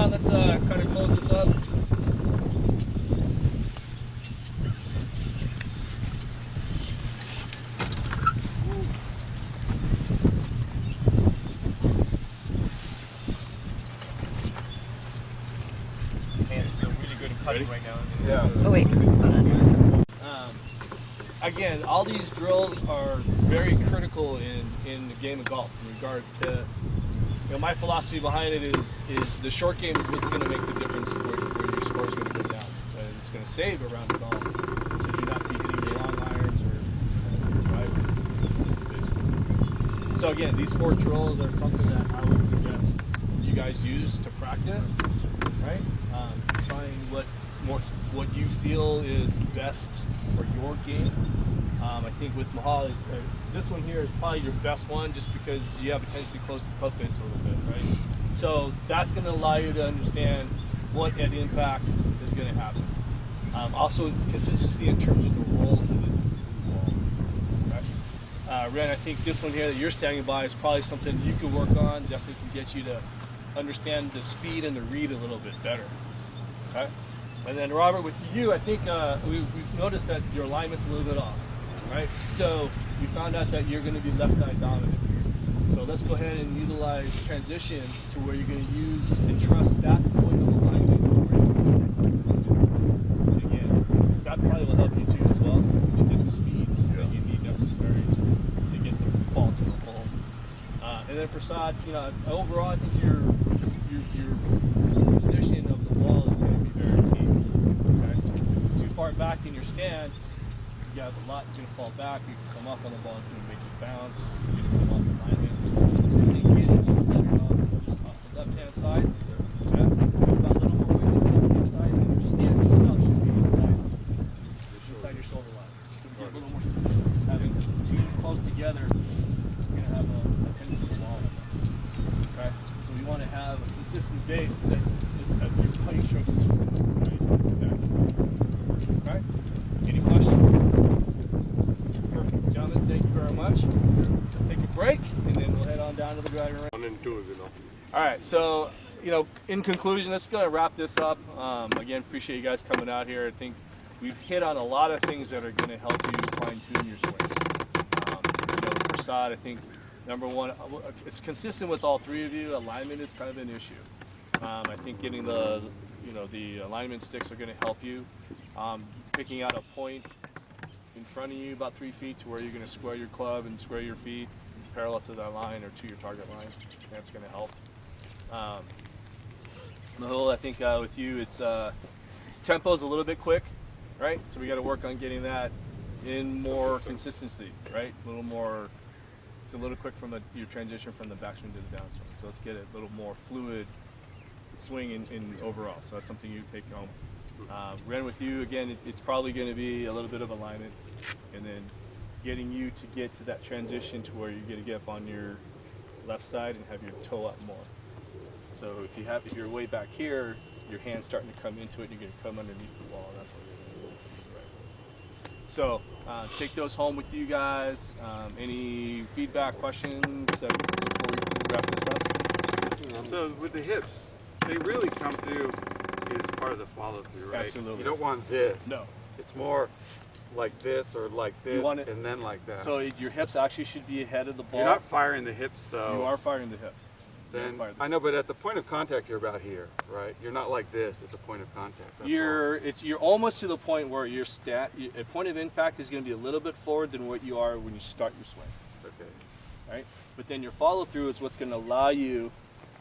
John, let's kind of close this up. Man, it's feeling really good at putting right now. Yeah. Oh wait. Again, all these drills are very critical in the game of golf in regards to, my philosophy behind it is the short game is what's going to make the difference where your score is going to go down. And it's going to save a round of golf. So do not be hitting your long irons or drivers on a consistent basis. So again, these 4 drills are something that I would suggest you guys use to practice, right? Find what you feel is best for your game. I think with Mahal, this one here is probably your best one just because you have a tendency to close the club face a little bit, right? So that's going to allow you to understand what at impact is going to happen. Also, consistency in terms of the roll to the ball. Right? Ren, I think this one here that you're standing by is probably something you can work on. Definitely can get you to understand the speed and the read a little bit better. Okay? And then Robert, with you, I think we've noticed that your alignment's a little bit off, right? So we found out that you're going to be left eye dominant. So let's go ahead and utilize transition to where you're going to use and trust that point of alignment. And again, that probably will help you too as well to get the speeds that you need necessary to get the ball to the hole. And then Prasad, overall, I think your position of the ball is going to be very key. Okay? Too far back in your stance, you have a lot going to fall back. You can come up on the ball, it's going to make you bounce. You're going to come off alignment. So you can get it just centered off the left-hand side. Okay? About a little more weight to the left-hand side, and your stance itself should be inside your shoulder line. So we get a little more stability. Having 2 close together, you're going to have a tendency to wall. Okay? So we want to have a consistent base that your putting stroke is right. Okay? Any questions? Perfect. Gentlemen, thank you very much. Let's take a break and then we'll head on down to the driving range. 1 and 2s, Alright, so in conclusion, let's go and wrap this up. Again, appreciate you guys coming out here. I think we've hit on a lot of things that are going to help you fine-tune your swing. Prasad, I think number one, it's consistent with all 3 of you. Alignment is kind of an issue. I think getting the alignment sticks are going to help you. Picking out a point in front of you about 3 feet to where you're going to square your club and square your feet parallel to that line or to your target line. That's going to help. Mahul, I think with you, it's tempo's a little bit quick, right? So we got to work on getting that in more consistency, right? A little more. It's a little quick from your transition from the backswing to the downswing. So let's get it a little more fluid swing in overall. So that's something you take home. Ren, with you, again, it's probably going to be a little bit of alignment and then getting you to get to that transition to where you're going to get up on your left side and have your toe up more. So if you're way back here, your hand's starting to come into it and you're going to come underneath the wall. That's what you're going to do. Right. So take those home with you guys. Any feedback, questions before we wrap this up? So with the hips, they really come through as part of the follow through, right? Absolutely. You don't want this. No. It's more like this or like this and then like that. So your hips actually should be ahead of the ball. You're not firing the hips though. You are firing the hips. Then I know, but at the point of contact, you're about here, right? You're not like this. It's a point of contact. You're almost to the point where your a point of impact is going to be a little bit forward than what you are when you start your swing. Okay. Right. But then your follow through is what's going to allow you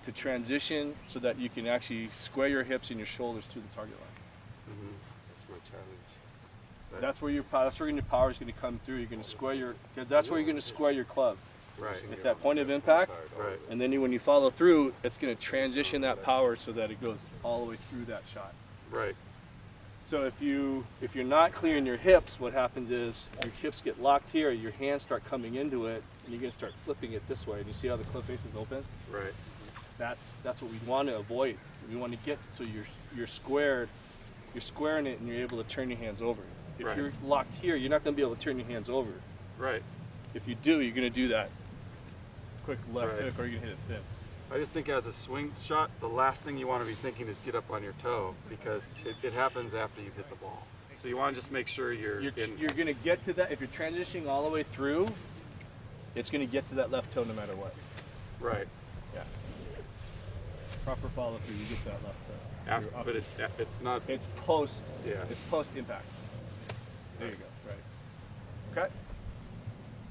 to transition so that you can actually square your hips and your shoulders to the target line. Mm-hmm. That's my challenge. That's where your power is going to come through. You're going to square that's where you're going to square your club. Right. At that point of impact. Right. And then when you follow through, it's going to transition that power so that it goes all the way through that shot. Right. So if you're not clearing your hips, what happens is your hips get locked here, your hands start coming into it, and you're going to start flipping it this way. And you see how the club face is open? Right. That's what we want to avoid. We want to get so you're squared, you're squaring it, and you're able to turn your hands over. If you're locked here, you're not going to be able to turn your hands over. Right. If you do, you're going to do that quick left hook, or you're going to hit it thin. I just think as a swing shot, the last thing you want to be thinking is get up on your toe because it happens after you hit the ball. So you want to just make sure you're going to get to that. If you're transitioning all the way through, it's going to get to that left toe no matter what. right. Yeah. Proper follow through, you get that left toe. After, but it's not. It's post. Yeah. It's post impact. There you go. Right. Okay.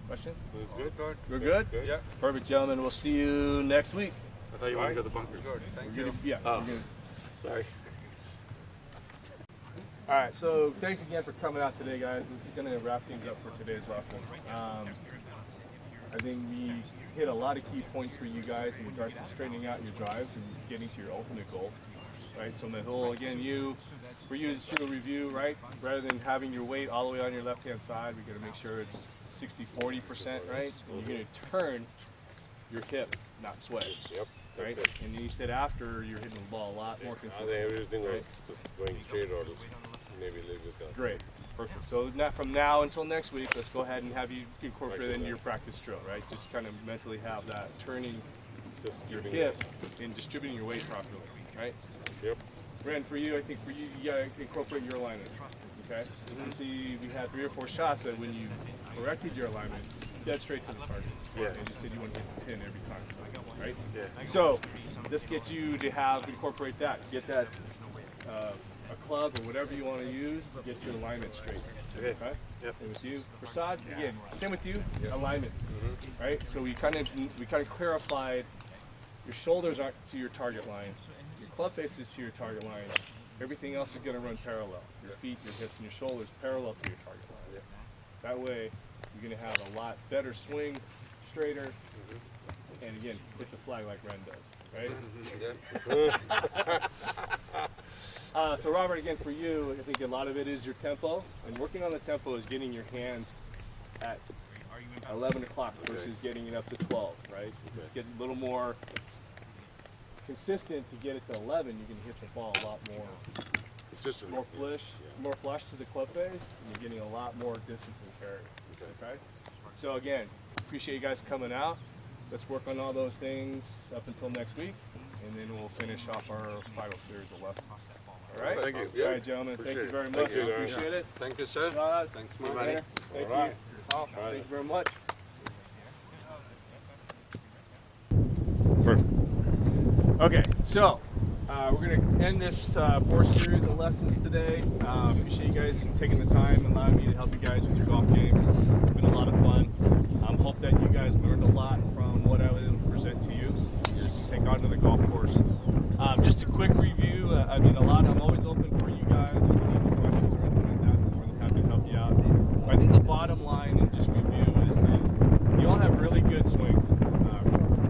Question? It's good. We're good? Yeah. Perfect, gentlemen. We'll see you next week. I thought you wanted to go to the bunker. Thank We're you. gonna- yeah. Oh. we're gonna- Sorry. All right, so thanks again for coming out today, guys. This is going to wrap things up for today's lesson. I think we hit a lot of key points for you guys in regards to straightening out your drives and getting to your ultimate goal, right? So Mehul, again, for you to just do a review, right? Rather than having your weight all the way on your left-hand side, we got to make sure it's 60-40%, right? And you're going to turn your hip, not sway. Yep. Right? That's it. And you said after you're hitting the ball a lot more I think consistently. everything right? was just going straight or maybe a little bit down. Great, perfect. So from now until next week, let's go ahead and have you incorporate it into your practice drill, right? Just kind of mentally have that turning Just your keeping hip and distributing your weight properly, right? Yep. Ren, for you, I think for you, you gotta incorporate your alignment, okay? And see, we had 3 or 4 shots that when you corrected your alignment, dead straight to the target. Yeah. And you said you want to hit the pin every time, right? Yeah. So this gets you to incorporate that. Get that a club or whatever you want to use to get your alignment straight. Okay. Yep. And with you, Prasad, again, same with you, alignment, right? So we kind of clarified your shoulders are to your target line, your club face is to your target line. Everything else is going to run parallel. Your feet, your hips, and your shoulders parallel to your target line. That way, you're going to have a lot better swing, straighter, and again, hit the flag like Ren does, right? So Robert, again, for you, I think a lot of it is your tempo, and working on the tempo is getting your hands at 11 o'clock versus getting it up to 12, right? Just get a little more consistent to get it to 11, you can hit the ball a lot more flush to the club face, and you're getting a lot more distance and carry, okay? So again, appreciate you guys coming out. Let's work on all those things up until next week, and then we'll finish off our final series of lessons. All right? Thank you. All right, gentlemen. Thank you very much. Thank you. Appreciate it. Thank you, sir. Thanks, my man. man. Thank All right. you. Paul, thank you very much. Perfect. Okay, so we're going to end this 4th series of lessons today. Appreciate you guys taking the time and allowing me to help you guys with your golf games. It's been a lot of fun. Hope that you guys learned a lot from what I was able to present to you. Just take on to the golf course. Just a quick review. I'm always open for you guys. If you have any questions or anything like that, I'm more than happy to help you out. I think the bottom line in just review is you all have really good swings.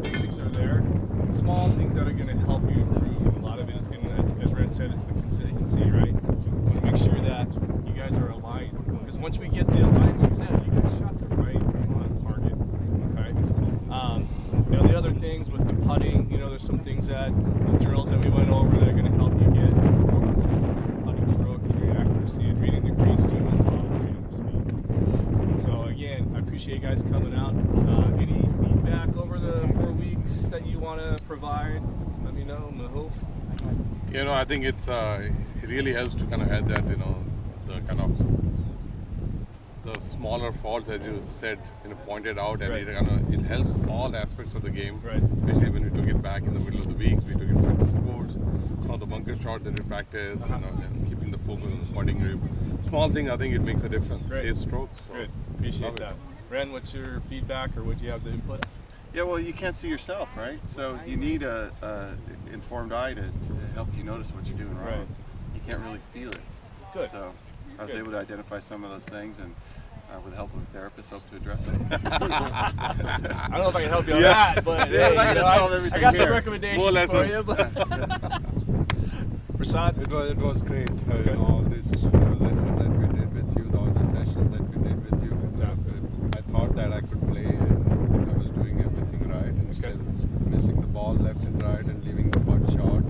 Basics are there. Small things that are going to help you improve. And a lot of it is going to, as Ren said, it's the consistency, right? We want to make sure that you guys are aligned. Because once we get the alignment set, you guys' shots are right on target. Okay? The other things with the putting, there's some things that the drills that we went over that are going to help you get more consistent with putting stroke and your accuracy and reading the greens too as well, reading the speed. So again, I appreciate you guys coming out. Any feedback over the 4 weeks that you want to provide? Let me know, Mehul. I think it really helps to kind of have that, the kind of the smaller faults, as you said, pointed out, and it helps all aspects of the game. Right. Especially when we took it back in the middle of the week, we took it back to the courts, some of the bunker shots that we practice, and keeping the focus on the putting grip. Small thing, I think it makes a difference. Great. Safe strokes. So Good. Appreciate love it. that. Ren, what's your feedback or what do you have to input? Yeah, well, you can't see yourself, right? So you need a informed eye to help you notice what you're doing wrong. Right. You can't really feel it. Good. So I was Good. able to identify some of those things, and with the help of a therapist, hope to address it. I don't know if I can help you on Yeah. that, but Yeah, hey, we're not gonna solve I everything got some here. recommendations More for lessons. you. But Prasad? It was great. Okay. All these lessons that we did with you, all the sessions that we did with you. Fantastic. I thought that I could play and I was doing everything right and still missing the ball left and right and leaving the putt short.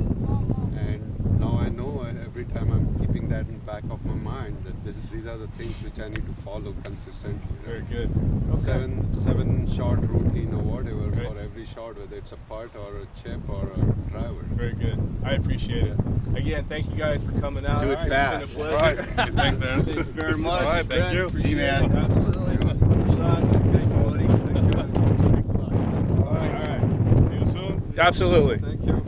And now I know every time I'm keeping that that in the back of my mind that these are the things which I need to follow consistently. Very good. Okay. Seven shot routine or whatever Right. for every shot, whether it's a putt or a chip or a driver. Very good. I appreciate it. Again, thank you guys for coming out. Do it It's fast. been a pleasure. Thanks, man. Thank you very much. All right, thank Brent, you. appreciate T-Man. it. Absolutely. Sean, thanks, buddy. Thank you. All right. See you soon. Absolutely. Thank you.